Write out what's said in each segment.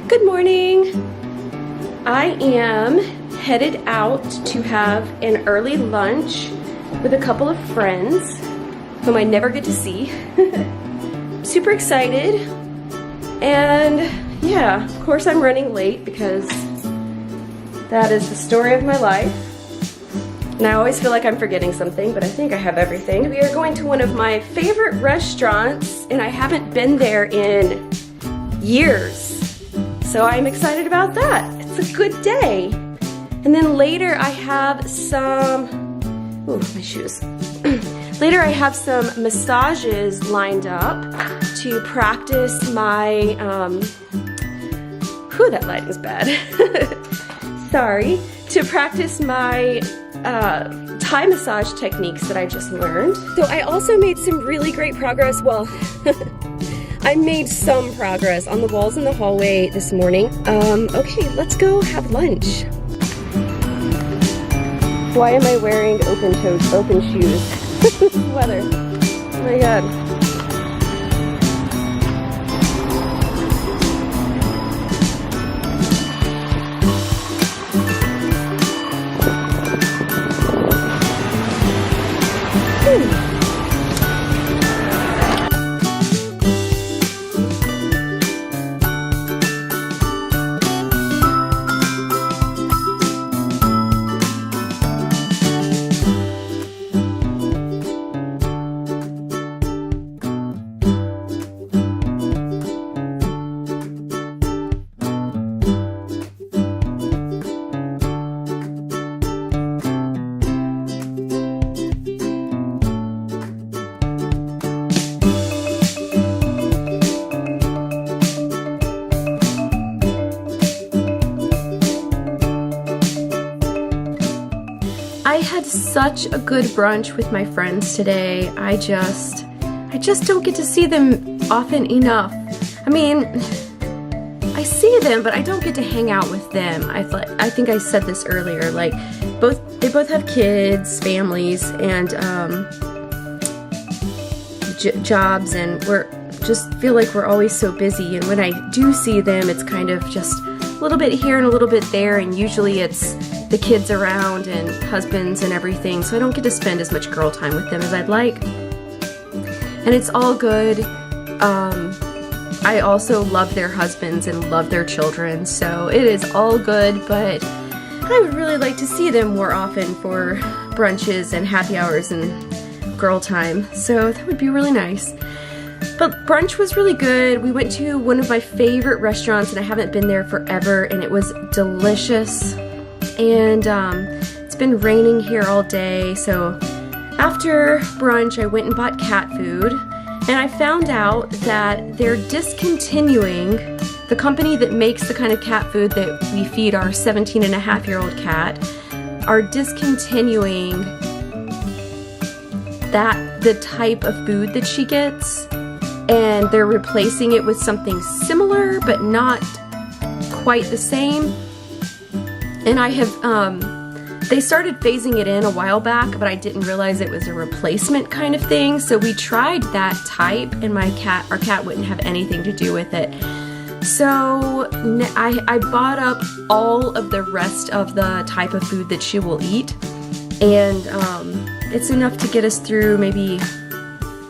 Good morning. I am headed out to have an early lunch with a couple of friends whom I never get to see. Super excited. And yeah, of course I'm running late because that is the story of my life. And I always feel like I'm forgetting something, but I think I have everything. We are going to one of my favorite restaurants, and I haven't been there in years. So I'm excited about that. It's a good day. And then later I have some, ooh, my shoes. Later I have some massages lined up to practice my, whew, that lighting's bad. Sorry. To practice my Thai massage techniques that I just learned. So I also made some really great progress. Well, I made some progress on the walls in the hallway this morning. Okay, let's go have lunch. Why am I wearing open shoes? This weather. Oh my god. I had such a good brunch with my friends today. I just don't get to see them often enough. I mean, I see them, but I don't get to hang out with them. I think I said this earlier, like they both have kids, families, and jobs, and just feel like we're always so busy. And when I do see them, it's kind of just a little bit here and a little bit there, and usually it's the kids around and husbands and everything, so I don't get to spend as much girl time with them as I'd like. And it's all good. I also love their husbands and love their children, so it is all good, but I would really like to see them more often for brunches and happy hours and girl time, so that would be really nice. But brunch was really good. We went to one of my favorite restaurants, and I haven't been there forever, and it was delicious. And it's been raining here all day, so after brunch I went and bought cat food, and I found out that they're discontinuing, the company that makes the kind of cat food that we feed our 17-and-a-half-year-old cat are discontinuing the type of food that she gets, and they're replacing it with something similar but not quite the same. And I have, they started phasing it in a while back, but I didn't realize it was a replacement kind of thing. So we tried that type, and our cat wouldn't have anything to do with it. So I bought up all of the rest of the type of food that she will eat. And it's enough to get us through maybe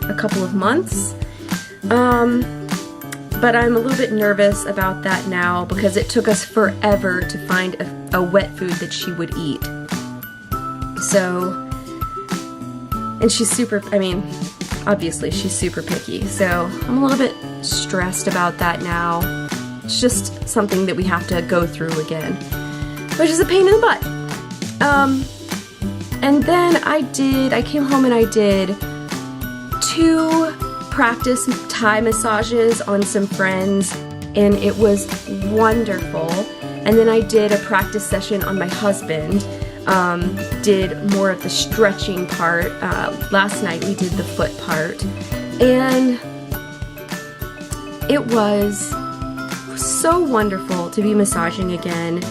a couple of months. But I'm a little bit nervous about that now because it took us forever to find a wet food that she would eat. So, and she's super, I mean, obviously she's super picky, so I'm a little bit stressed about that now. It's just something that we have to go through again, which is a pain in the butt. And then I came home and I did 2 practice Thai massages on some friends, and it was wonderful. And then I did a practice session on my husband, did more of the stretching part. Last night we did the foot part, and it was so wonderful to be massaging again.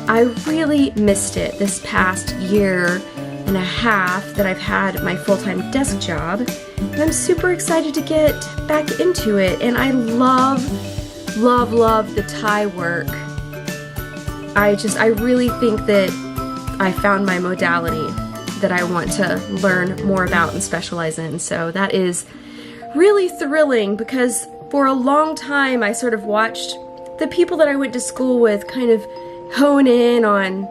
I really missed it this past year and a half that I've had my full-time desk job, and I'm super excited to get back into it. And I love love the Thai work. I really think that I found my modality that I want to learn more about and specialize in. So that is really thrilling, because for a long time I sort of watched the people that I went to school with kind of hone in on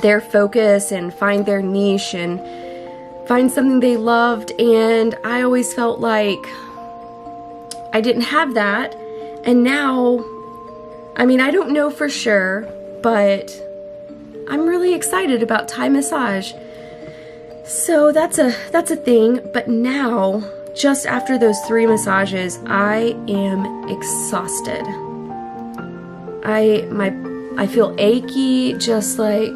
their focus and find their niche and find something they loved, and I always felt like I didn't have that. And now, I mean, I don't know for sure, but I'm really excited about Thai massage. So that's a thing. But now, just after those 3 massages, I am exhausted. I feel achy, just like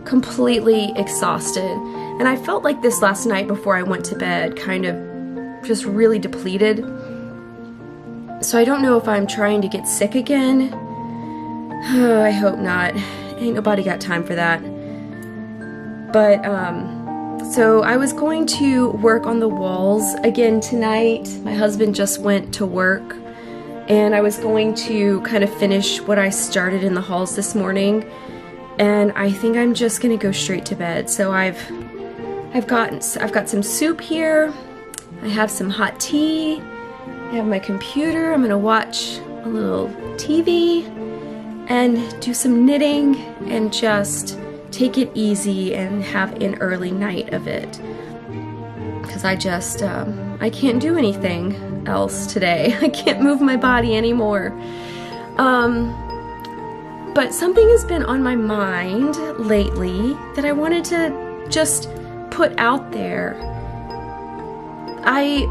completely exhausted. And I felt like this last night before I went to bed, kind of just really depleted. So I don't know if I'm trying to get sick again. Oh, I hope not. Ain't nobody got time for that. But, so I was going to work on the walls again tonight. My husband just went to work, and I was going to kind of finish what I started in the halls this morning. And I think I'm just gonna go straight to bed. So I've got some soup here. I have some hot tea. I have my computer. I'm gonna watch a little TV and do some knitting and just take it easy and have an early night of it. Because I just, I can't do anything else today. I can't move my body anymore. But something has been on my mind lately that I wanted to just put out there. I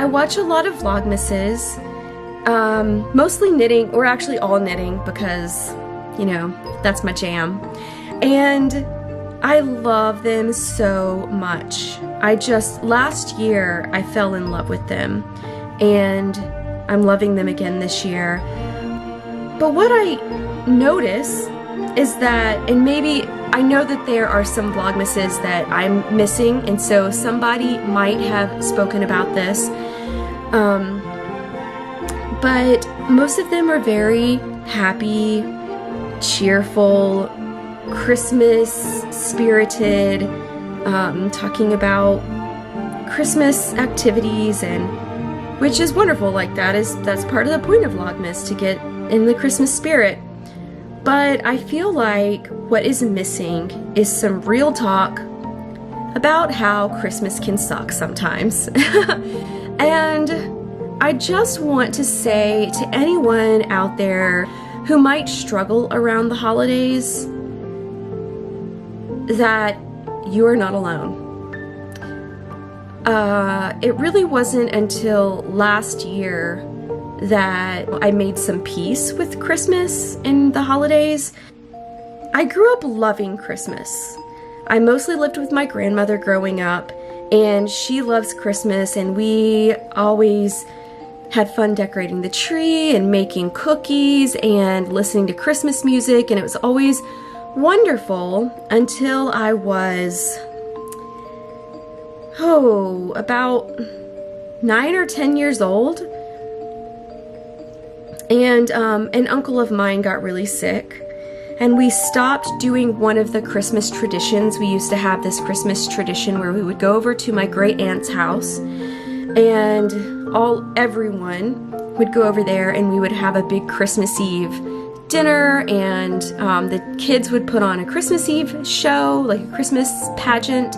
watch a lot of Vlogmases, mostly knitting, or actually all knitting, because, you know, that's my jam. And I love them so much. Last year, I fell in love with them, and I'm loving them again this year. But what I notice is that, and maybe I know that there are some Vlogmases that I'm missing, and so somebody might have spoken about this, but most of them are very happy, cheerful, Christmas spirited, talking about Christmas activities, and which is wonderful. Like that's part of the point of Vlogmas, to get in the Christmas spirit. But I feel like what is missing is some real talk about how Christmas can suck sometimes. And I just want to say to anyone out there who might struggle around the holidays that you are not alone. It really wasn't until last year that I made some peace with Christmas and the holidays. I grew up loving Christmas. I mostly lived with my grandmother growing up, and she loves Christmas, and we always had fun decorating the tree and making cookies and listening to Christmas music, and it was always wonderful until I was, about 9 or 10 years old. And an uncle of mine got really sick, and we stopped doing one of the Christmas traditions. We used to have this Christmas tradition where we would go over to my great aunt's house, and everyone would go over there, and we would have a big Christmas Eve dinner, and the kids would put on a Christmas Eve show, like a Christmas pageant,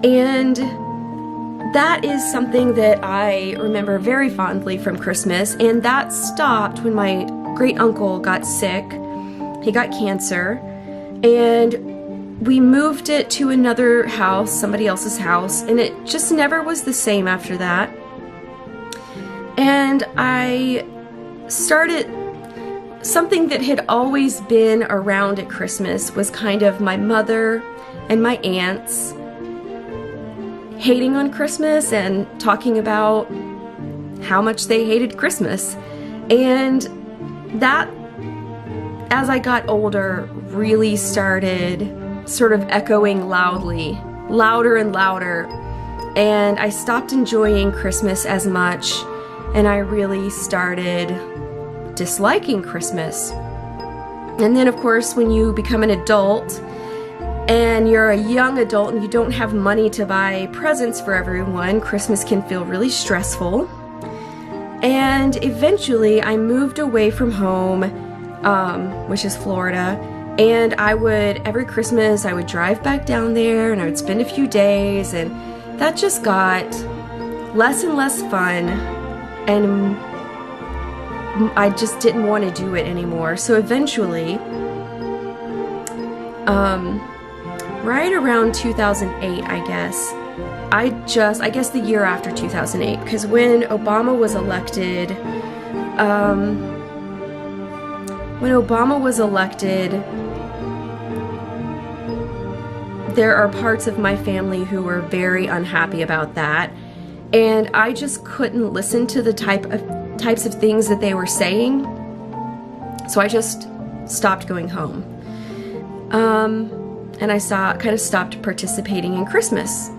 and that is something that I remember very fondly from Christmas. And that stopped when my great uncle got sick. He got cancer, and we moved it to another house, somebody else's house, and it just never was the same after that. And I started something that had always been around at Christmas, was kind of my mother and my aunts hating on Christmas and talking about how much they hated Christmas. And that, as I got older, really started sort of echoing louder and louder. And I stopped enjoying Christmas as much, and I really started disliking Christmas. And then, of course, when you become an adult and you're a young adult and you don't have money to buy presents for everyone, Christmas can feel really stressful. And eventually I moved away from home, which is Florida, and every Christmas I would drive back down there and I would spend a few days, and that just got less and less fun, and I just didn't want to do it anymore. So eventually, right around 2008, I guess the year after 2008, because when Obama was elected, there are parts of my family who were very unhappy about that, and I just couldn't listen to the types of things that they were saying, so I just stopped going home. And I kind of stopped participating in Christmas.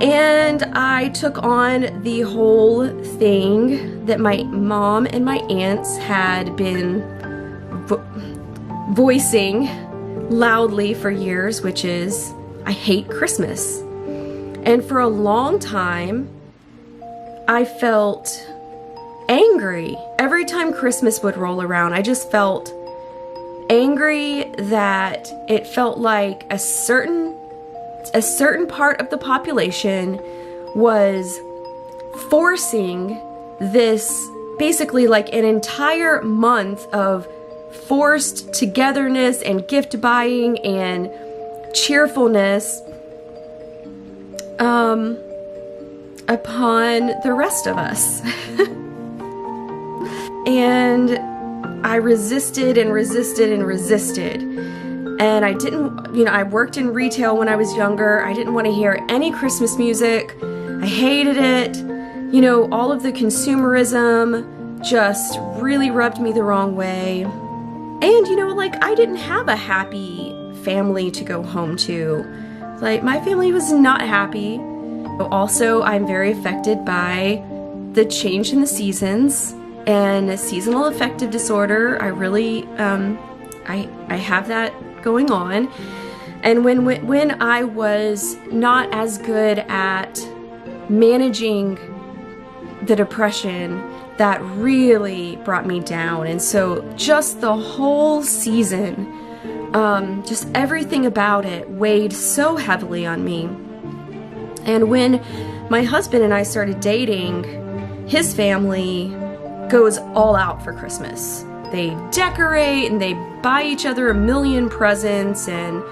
And I took on the whole thing that my mom and my aunts had been voicing loudly for years, which is, I hate Christmas. And for a long time, I felt angry. Every time Christmas would roll around, I just felt angry that it felt like a certain part of the population was forcing this, basically like an entire month of forced togetherness and gift buying and cheerfulness upon the rest of us. And I resisted and resisted and resisted. And I didn't, I worked in retail when I was younger. I didn't want to hear any Christmas music. I hated it. All of the consumerism just really rubbed me the wrong way. And, I didn't have a happy family to go home to. Like, my family was not happy. Also, I'm very affected by the change in the seasons and seasonal affective disorder. I really, I have that going on. And when I was not as good at managing the depression, that really brought me down. And so just the whole season, just everything about it weighed so heavily on me. And when my husband and I started dating, his family goes all out for Christmas. They decorate and they buy each other a million presents, and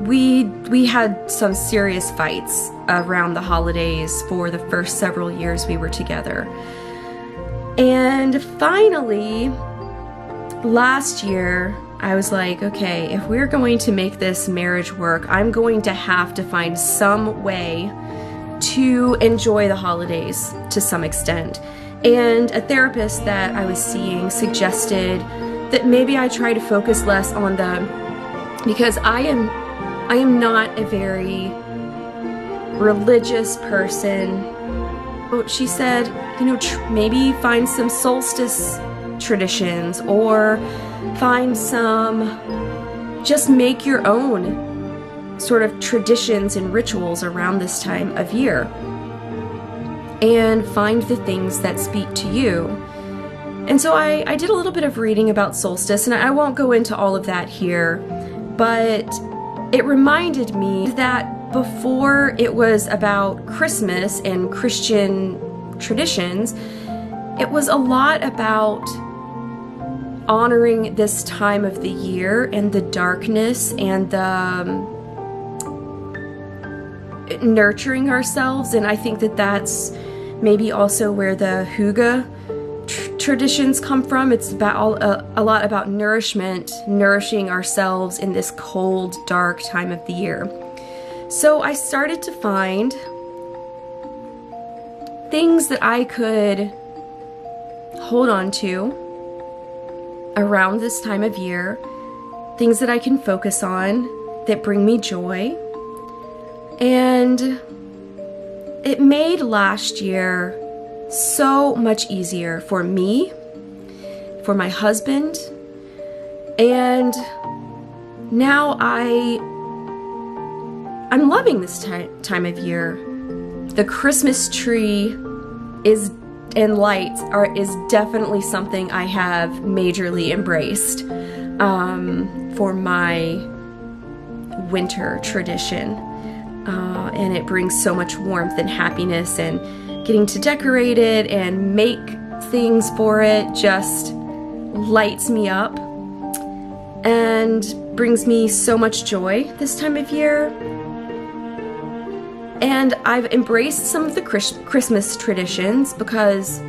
we had some serious fights around the holidays for the first several years we were together. And finally, last year, I was like, okay, if we're going to make this marriage work, I'm going to have to find some way to enjoy the holidays to some extent. And a therapist that I was seeing suggested that maybe I try to focus less on because I am not a very religious person. She said, maybe find some solstice traditions, or find just make your own sort of traditions and rituals around this time of year. And find the things that speak to you. And so I did a little bit of reading about solstice, and I won't go into all of that here, but it reminded me that before it was about Christmas and Christian traditions, it was a lot about honoring this time of the year and the darkness and the nurturing ourselves. And I think that that's maybe also where the hygge traditions come from. It's about a lot about nourishing ourselves in this cold, dark time of the year. So I started to find things that I could hold on to around this time of year, things that I can focus on that bring me joy. And it made last year so much easier for me, for my husband, and now I'm loving this time of year. The Christmas tree and lights is definitely something I have majorly embraced for my winter tradition. And it brings so much warmth and happiness, and getting to decorate it and make things for it just lights me up and brings me so much joy this time of year. And I've embraced some of the Christmas traditions because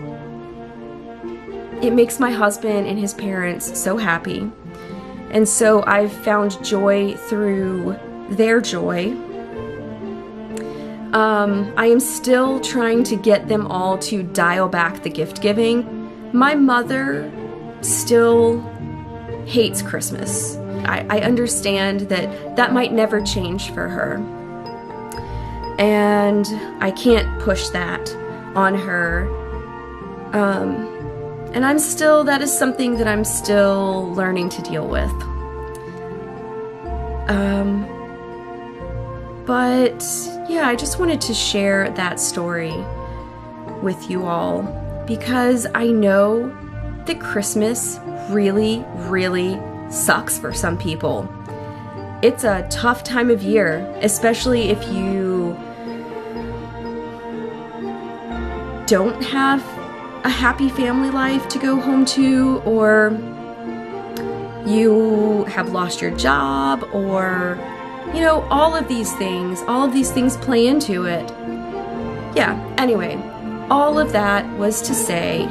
it makes my husband and his parents so happy. And so I've found joy through their joy. I am still trying to get them all to dial back the gift giving. My mother still hates Christmas. I understand that might never change for her. And I can't push that on her. And that is something that I'm still learning to deal with. But yeah, I just wanted to share that story with you all because I know that Christmas really, really sucks for some people. It's a tough time of year, especially if you don't have a happy family life to go home to, or you have lost your job, or all of these things play into it. Yeah, anyway, all of that was to say,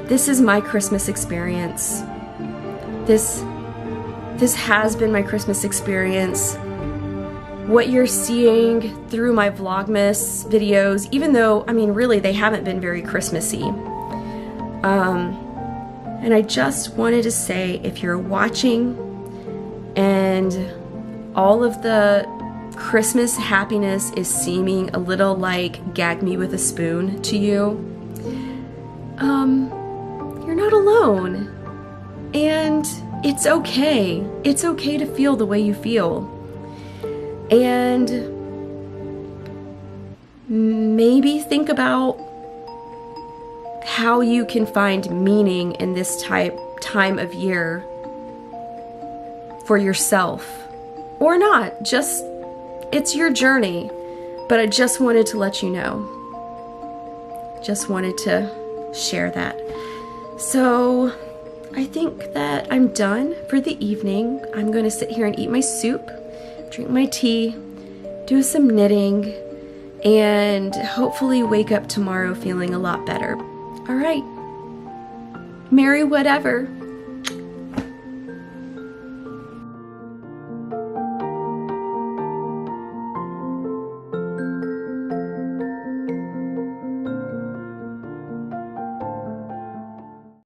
this is my Christmas experience. This has been my Christmas experience. What you're seeing through my Vlogmas videos, even though, really they haven't been very Christmassy. And I just wanted to say, if you're watching and all of the Christmas happiness is seeming a little like gag me with a spoon to you, you're not alone. And it's okay. It's okay to feel the way you feel. And maybe think about how you can find meaning in this time of year for yourself. Or not, just, it's your journey. But I just wanted to let you know. Just wanted to share that. So I think that I'm done for the evening. I'm going to sit here and eat my soup, drink my tea, do some knitting, and hopefully wake up tomorrow feeling a lot better. All right. Merry whatever.